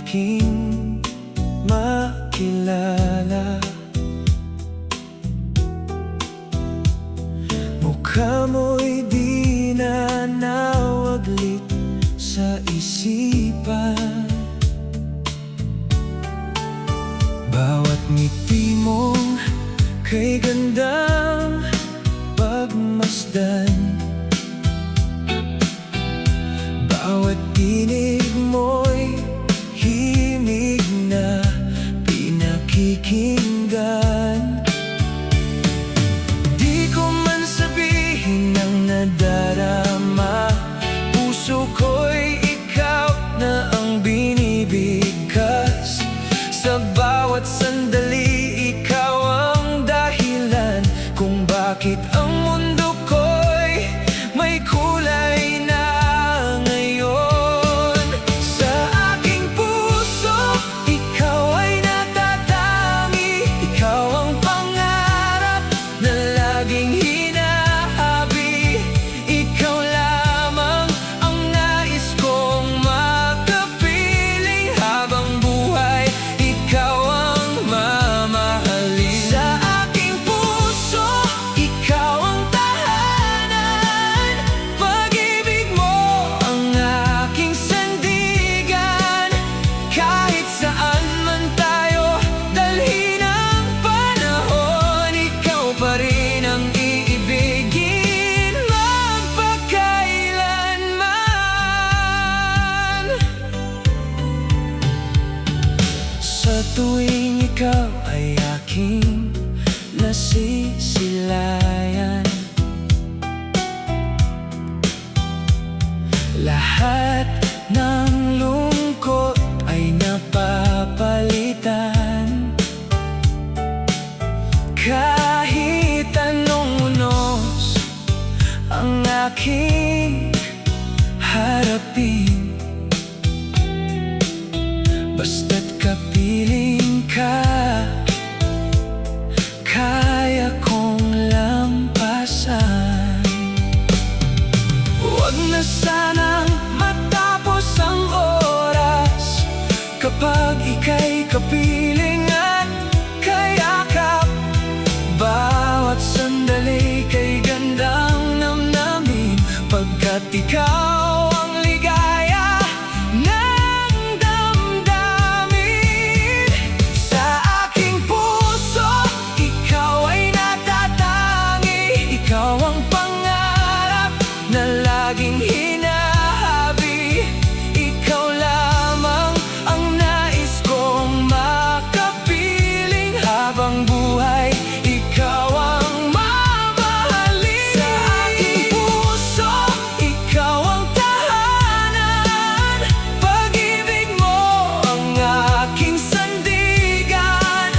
aking makilala. Mukha mo'y di na nawaglit sa isipan. Bawat ngiti mong kay gandang pagmasdan, bawat tinig mo'y himig na pinakikinggan. Di ko man sabihin ang nadarama, puso ko'y ikaw na ang binibigkas. Sa bawat sandali, ikaw ang dahilan kung bakit ang mundo ko'y may kulay na ngayon. Sa aking puso, ikaw ay natatangi. Ikaw ang pangarap na laging hinahabi. Ikaw lamang ang nais kong makapiling habang buhay. Ikaw ang mamahalin. Sa aking puso, ikaw ang tahanan. Pag-ibig mo ang aking sandigan. Kahit saan man tayo dalhin ang panahon, ikaw pa rin ang iibigin magpakailanman. Sa tuwing ikaw ay aking nasisilayan, lahat ng lungkot ay napapalitan. Kahit anong unos ang aking harapin, basta't kapiling ka, kaya kong lampasan. Huwag na sanang matapos ang oras kapag ika'y kapiling at kayakap. Bawat sandali kay gandang namnamin, pagkat ikaw ang ligaya ng damdamin. Sa aking puso, ikaw ay natatangi. Ikaw ang pangarap na laging hinahabi. Ikaw lamang ang nais kong makapiling habang buhay. Ikaw ang mamahalin. Sa aking puso, ikaw ang tahanan. Pag-ibig mo ang aking sandigan.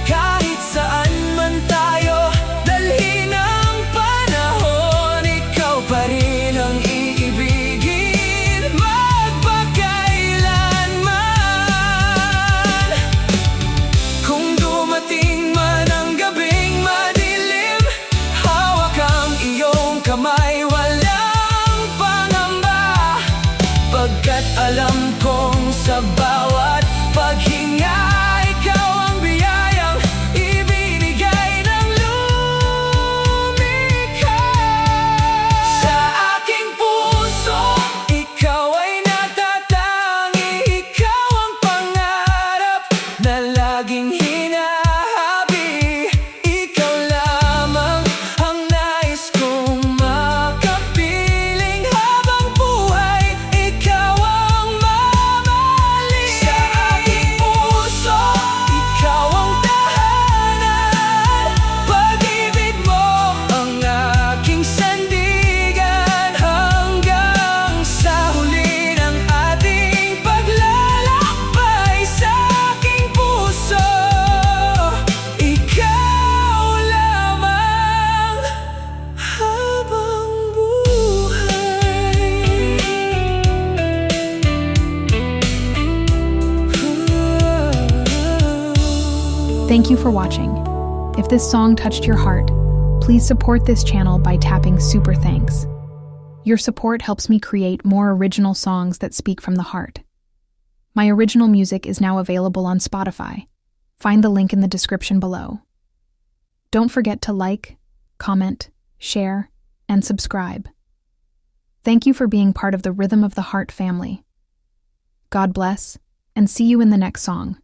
Kahit saan man tayo dalhin ang panahon, ikaw pa rin ang iibigin magpakailanman. Kung dumating man ang gabing madilim, hawak ang iyong kamay, walang pangamba. Pagkat alam kong sa bawat paghinga, ikaw ang biyayang ibinigay ng lumikha. Sa aking puso, ikaw ay natatangi. Ikaw ang pangarap na laging hinahabi. Ikaw lamang ang nais kong makapiling habang buhay. Ikaw ang mamahalin. Sa aking puso, ikaw ang tahanan. Pag-ibig mo ang aking sandigan hanggang sa huli ng ating paglalakbay. Sa aking puso, ikaw lamang habang buhay. Thank you for watching. If this song touched your heart, please support this channel by tapping Super Thanks. Your support helps me create more original songs that speak from the heart. My original music is now available on Spotify. Find the link in the description below. Don't forget to like, comment, share, and subscribe. Thank you for being part of the Rhythm of the Heart family. God bless, and see you in the next song.